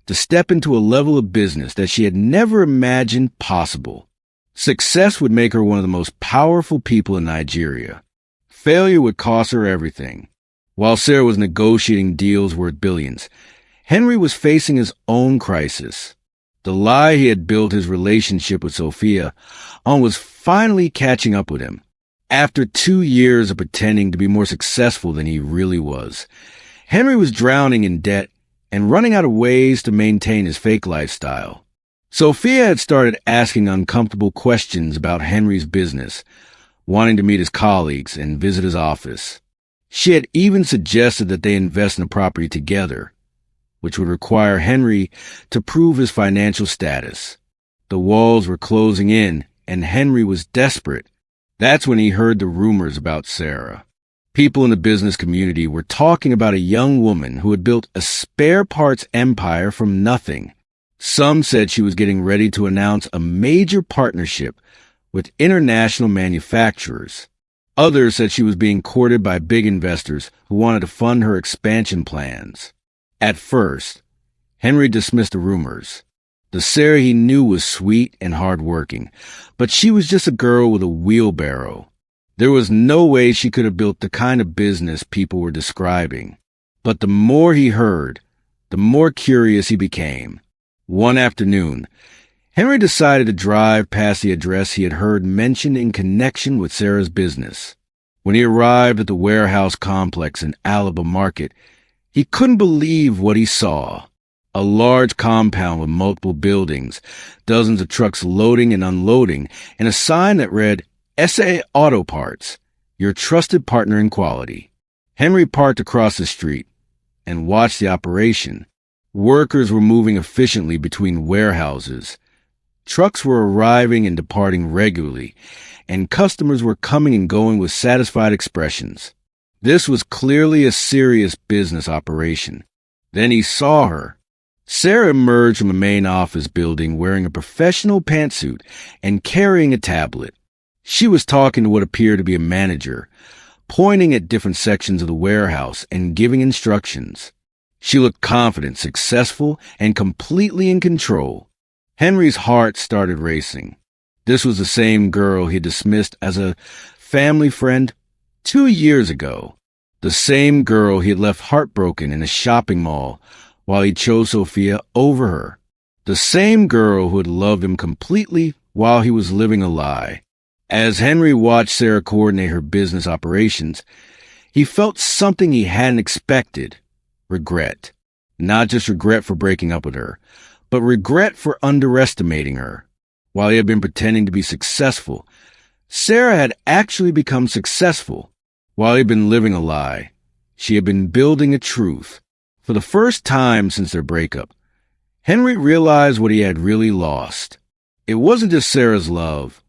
to step into a level of business that she had never imagined possible. Success would make her one of the most powerful people in Nigeria. Failure would cost her everything. While Sarah was negotiating deals worth billions, Henry was facing his own crisis. The lie he had built his relationship with Sophia on was finally catching up with him. After 2 years of pretending to be more successful than he really was, Henry was drowning in debt and running out of ways to maintain his fake lifestyle. Sophia had started asking uncomfortable questions about Henry's business, wanting to meet his colleagues and visit his office. She had even suggested that they invest in a property together, which would require Henry to prove his financial status. The walls were closing in, and Henry was desperate. That's when he heard the rumors about Sarah. People in the business community were talking about a young woman who had built a spare parts empire from nothing. Some said she was getting ready to announce a major partnership with international manufacturers. Others said she was being courted by big investors who wanted to fund her expansion plans. At first, Henry dismissed the rumors. The Sarah he knew was sweet and hardworking, but she was just a girl with a wheelbarrow. There was no way she could have built the kind of business people were describing. But the more he heard, the more curious he became. One afternoon, Henry decided to drive past the address he had heard mentioned in connection with Sarah's business. When he arrived at the warehouse complex in Alaba Market, he couldn't believe what he saw. A large compound with multiple buildings, dozens of trucks loading and unloading, and a sign that read, SA Auto Parts, your trusted partner in quality. Henry parked across the street and watched the operation. Workers were moving efficiently between warehouses. Trucks were arriving and departing regularly, and customers were coming and going with satisfied expressions. This was clearly a serious business operation. Then he saw her. Sarah emerged from the main office building wearing a professional pantsuit and carrying a tablet. She was talking to what appeared to be a manager, pointing at different sections of the warehouse and giving instructions. She looked confident, successful, and completely in control. Henry's heart started racing. This was the same girl he dismissed as a family friend 2 years ago. The same girl he had left heartbroken in a shopping mall while he chose Sophia over her. The same girl who had loved him completely while he was living a lie. As Henry watched Sarah coordinate her business operations, he felt something he hadn't expected. Regret. Not just regret for breaking up with her, but regret for underestimating her. While he had been pretending to be successful, Sarah had actually become successful. While he had been living a lie, she had been building a truth. For the first time since their breakup, Henry realized what he had really lost. It wasn't just Sarah's love.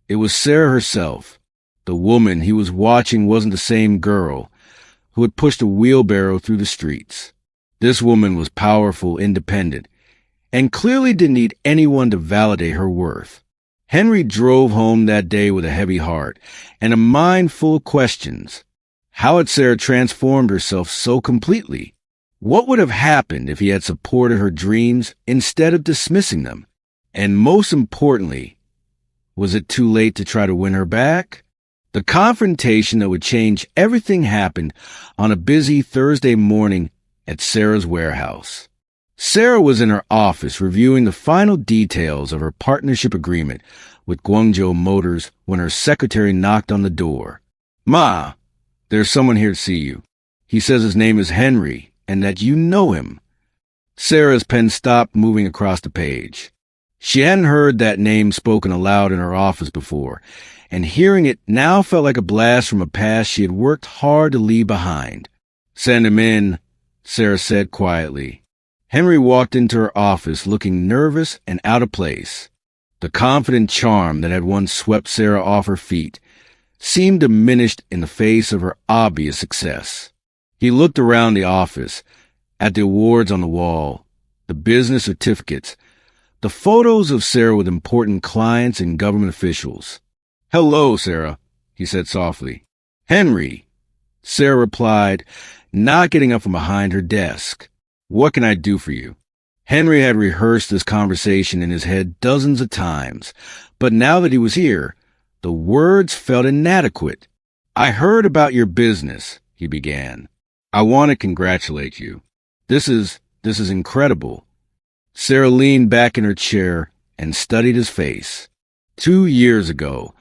It was Sarah herself. The woman he was watching wasn't the same girl who had pushed a wheelbarrow through the streets. This woman was powerful, independent, and clearly didn't need anyone to validate her worth. Henry drove home that day with a heavy heart and a mind full of questions. How had Sarah transformed herself so completely? What would have happened if he had supported her dreams instead of dismissing them? And most importantly, was it too late to try to win her back? The confrontation that would change everything happened on a busy Thursday morning at Sarah's warehouse. Sarah was in her office reviewing the final details of her partnership agreement with Guangzhou Motors when her secretary knocked on the door. "Ma, there's someone here to see you. He says his name is Henry and that you know him." Sarah's pen stopped moving across the page. She hadn't heard that name spoken aloud in her office before, and hearing it now felt like a blast from a past she had worked hard to leave behind. "Send him in," Sarah said quietly. Henry walked into her office looking nervous and out of place. The confident charm that had once swept Sarah off her feet seemed diminished in the face of her obvious success. He looked around the office, at the awards on the wall, the business certificates, the photos of Sarah with important clients and government officials. "Hello, Sarah," he said softly. "Henry," Sarah replied, not getting up from behind her desk. "What can I do for you?" Henry had rehearsed this conversation in his head dozens of times, but now that he was here, the words felt inadequate. "I heard about your business," he began. "I want to congratulate you. This is incredible." Sarah leaned back in her chair and studied his face. 2 years ago,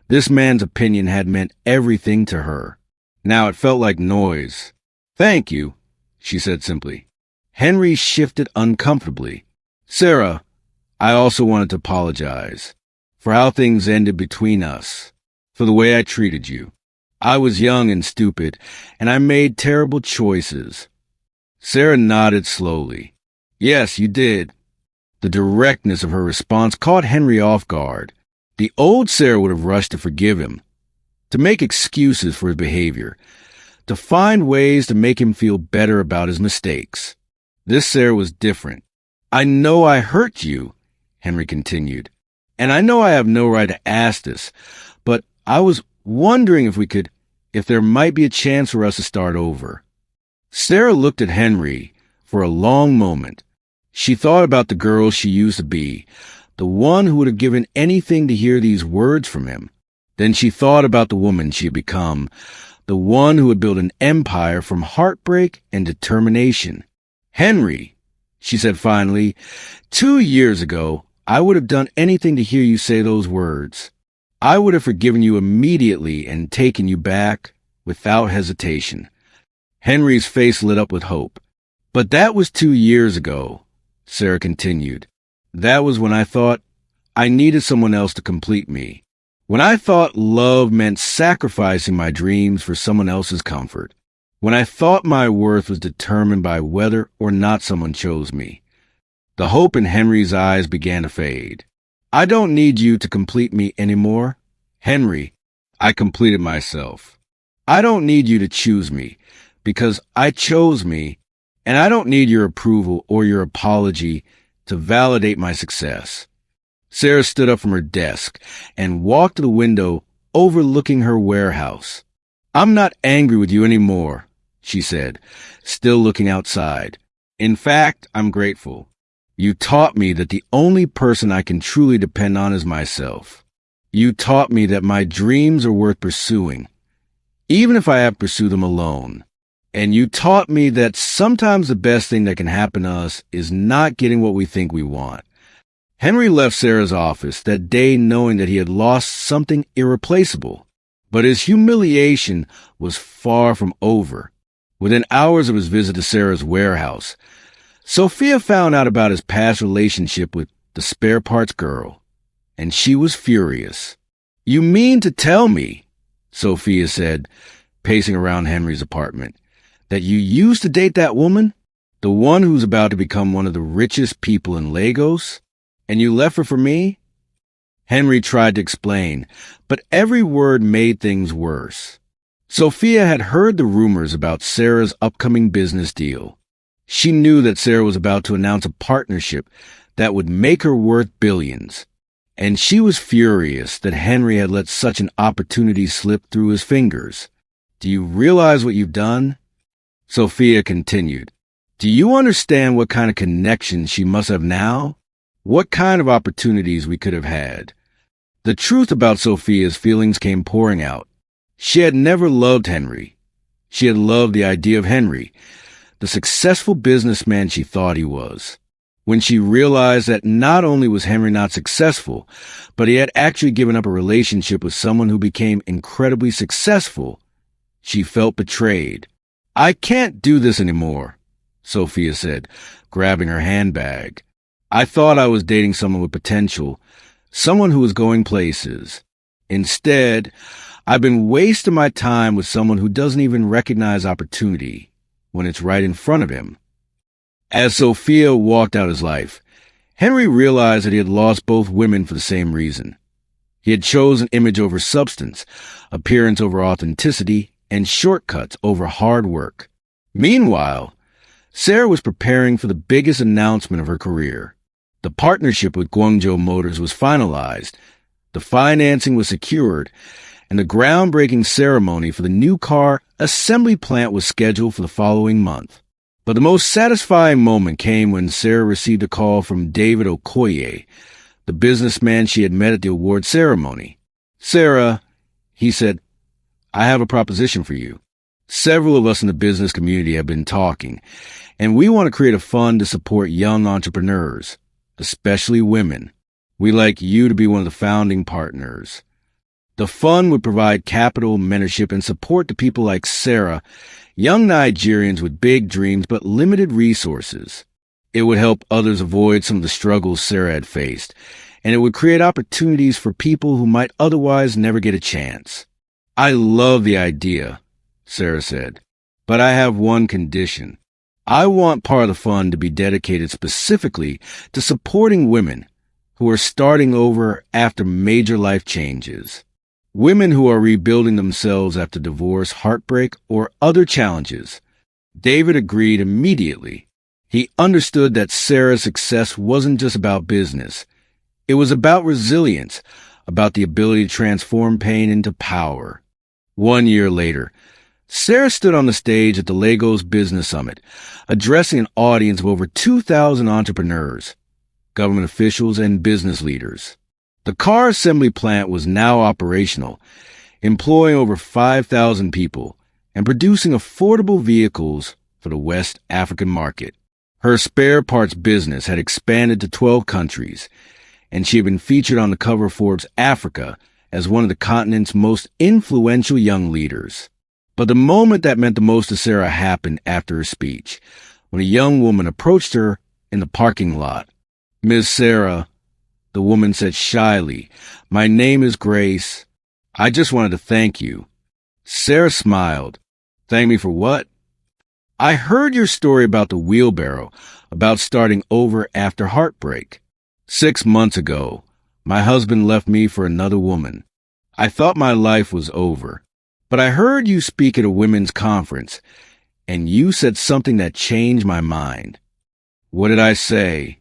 this man's opinion had meant everything to her. Now it felt like noise. "Thank you," she said simply. Henry shifted uncomfortably. "Sarah, I also wanted to apologize for how things ended between us, for the way I treated you. I was young and stupid, and I made terrible choices." Sarah nodded slowly. "Yes, you did." The directness of her response caught Henry off guard. The old Sarah would have rushed to forgive him, to make excuses for his behavior, to find ways to make him feel better about his mistakes. This Sarah was different. "I know I hurt you," Henry continued, "and I know I have no right to ask this, but I was wondering if there might be a chance for us to start over." Sarah looked at Henry for a long moment. She thought about the girl she used to be, the one who would have given anything to hear these words from him. Then she thought about the woman she had become, the one who had built an empire from heartbreak and determination. "Henry," she said finally, 2 years ago, I would have done anything to hear you say those words. I would have forgiven you immediately and taken you back without hesitation." Henry's face lit up with hope. "But that was 2 years ago," Sarah continued. "That was when I thought I needed someone else to complete me. When I thought love meant sacrificing my dreams for someone else's comfort. When I thought my worth was determined by whether or not someone chose me." The hope in Henry's eyes began to fade. "I don't need you to complete me anymore. Henry, I completed myself. I don't need you to choose me, because I chose me, and I don't need your approval or your apology to validate my success." Sarah stood up from her desk and walked to the window overlooking her warehouse. "I'm not angry with you anymore," she said, still looking outside. "In fact, I'm grateful. You taught me that the only person I can truly depend on is myself. You taught me that my dreams are worth pursuing, even if I have to pursue them alone. And you taught me that sometimes the best thing that can happen to us is not getting what we think we want." Henry left Sarah's office that day knowing that he had lost something irreplaceable. But his humiliation was far from over. Within hours of his visit to Sarah's warehouse, Sophia found out about his past relationship with the spare parts girl, and she was furious. "You mean to tell me," Sophia said, pacing around Henry's apartment, "that you used to date that woman, the one who's about to become one of the richest people in Lagos, and you left her for me?" Henry tried to explain, but every word made things worse. Sophia had heard the rumors about Sarah's upcoming business deal. She knew that Sarah was about to announce a partnership that would make her worth billions, and she was furious that Henry had let such an opportunity slip through his fingers. "Do you realize what you've done?" Sophia continued. "Do you understand what kind of connection she must have now? What kind of opportunities we could have had?" The truth about Sophia's feelings came pouring out. She had never loved Henry. She had loved the idea of Henry, the successful businessman she thought he was. When she realized that not only was Henry not successful, but he had actually given up a relationship with someone who became incredibly successful, she felt betrayed. "I can't do this anymore," Sophia said, grabbing her handbag. "I thought I was dating someone with potential, someone who was going places. Instead, I've been wasting my time with someone who doesn't even recognize opportunity when it's right in front of him." As Sophia walked out his life, Henry realized that he had lost both women for the same reason. He had chosen image over substance, appearance over authenticity, and shortcuts over hard work. Meanwhile, Sarah was preparing for the biggest announcement of her career. The partnership with Guangzhou Motors was finalized, the financing was secured, and the groundbreaking ceremony for the new car assembly plant was scheduled for the following month. But the most satisfying moment came when Sarah received a call from David Okoye, the businessman she had met at the award ceremony. "Sarah," he said, "I have a proposition for you." Several of us in the business community have been talking, and we want to create a fund to support young entrepreneurs, especially women. We'd like you to be one of the founding partners. The fund would provide capital, mentorship, and support to people like Sarah, young Nigerians with big dreams but limited resources. It would help others avoid some of the struggles Sarah had faced, and it would create opportunities for people who might otherwise never get a chance. I love the idea, Sarah said, but I have one condition. I want part of the fund to be dedicated specifically to supporting women who are starting over after major life changes. Women who are rebuilding themselves after divorce, heartbreak, or other challenges. David agreed immediately. He understood that Sarah's success wasn't just about business. It was about resilience, about the ability to transform pain into power. 1 year later, Sarah stood on the stage at the Lagos Business Summit, addressing an audience of over 2,000 entrepreneurs, government officials, and business leaders. The car assembly plant was now operational, employing over 5,000 people and producing affordable vehicles for the West African market. Her spare parts business had expanded to 12 countries, and she had been featured on the cover of Forbes Africa as one of the continent's most influential young leaders. But the moment that meant the most to Sarah happened after her speech, when a young woman approached her in the parking lot. "Miss Sarah," the woman said shyly, "my name is Grace. I just wanted to thank you." Sarah smiled. "Thank me for what?" "I heard your story about the wheelbarrow, about starting over after heartbreak. 6 months ago, my husband left me for another woman. I thought my life was over. But I heard you speak at a women's conference, and you said something that changed my mind." "What did I say?"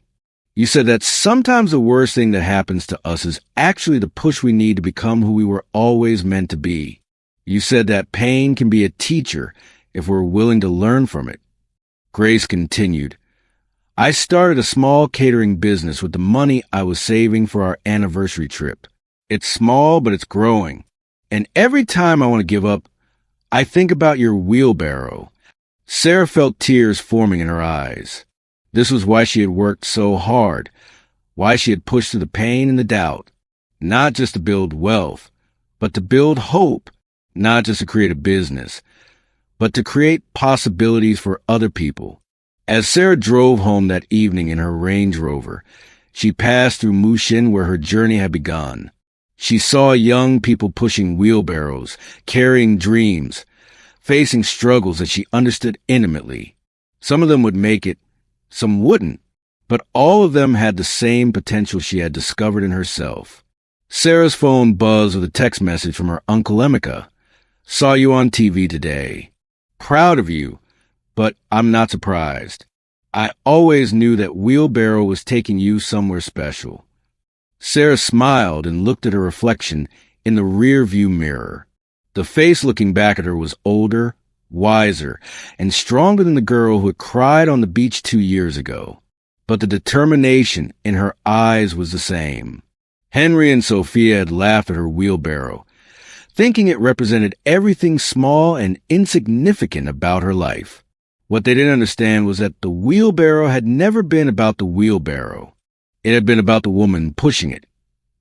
"You said that sometimes the worst thing that happens to us is actually the push we need to become who we were always meant to be. You said that pain can be a teacher if we're willing to learn from it." Grace continued, "I started a small catering business with the money I was saving for our anniversary trip. It's small, but it's growing. And every time I want to give up, I think about your wheelbarrow." Sarah felt tears forming in her eyes. This was why she had worked so hard, why she had pushed through the pain and the doubt, not just to build wealth, but to build hope, not just to create a business, but to create possibilities for other people. As Sarah drove home that evening in her Range Rover, she passed through Mushin where her journey had begun. She saw young people pushing wheelbarrows, carrying dreams, facing struggles that she understood intimately. Some of them would make it, some wouldn't, but all of them had the same potential she had discovered in herself. Sarah's phone buzzed with a text message from her Uncle Emeka. "Saw you on TV today. Proud of you, but I'm not surprised. I always knew that Wheelbarrow was taking you somewhere special." Sarah smiled and looked at her reflection in the rear-view mirror. The face looking back at her was older, wiser, and stronger than the girl who had cried on the beach 2 years ago. But the determination in her eyes was the same. Henry and Sophia had laughed at her wheelbarrow, thinking it represented everything small and insignificant about her life. What they didn't understand was that the wheelbarrow had never been about the wheelbarrow. It had been about the woman pushing it,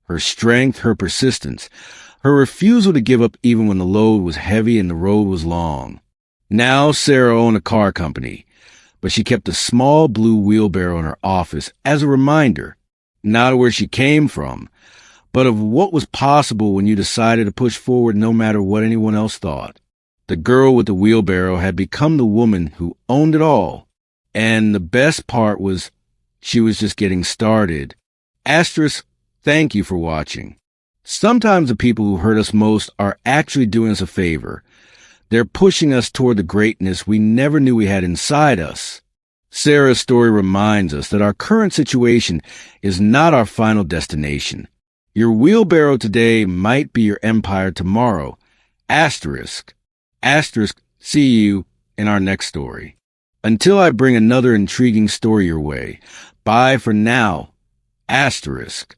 her strength, her persistence, her refusal to give up even when the load was heavy and the road was long. Now Sarah owned a car company, but she kept a small blue wheelbarrow in her office as a reminder, not of where she came from, but of what was possible when you decided to push forward no matter what anyone else thought. The girl with the wheelbarrow had become the woman who owned it all, and the best part was she was just getting started. Asterisk, thank you for watching. Sometimes the people who hurt us most are actually doing us a favor. They're pushing us toward the greatness we never knew we had inside us. Sarah's story reminds us that our current situation is not our final destination. Your wheelbarrow today might be your empire tomorrow. Asterisk. Asterisk, see you in our next story. Until I bring another intriguing story your way, bye for now. Asterisk.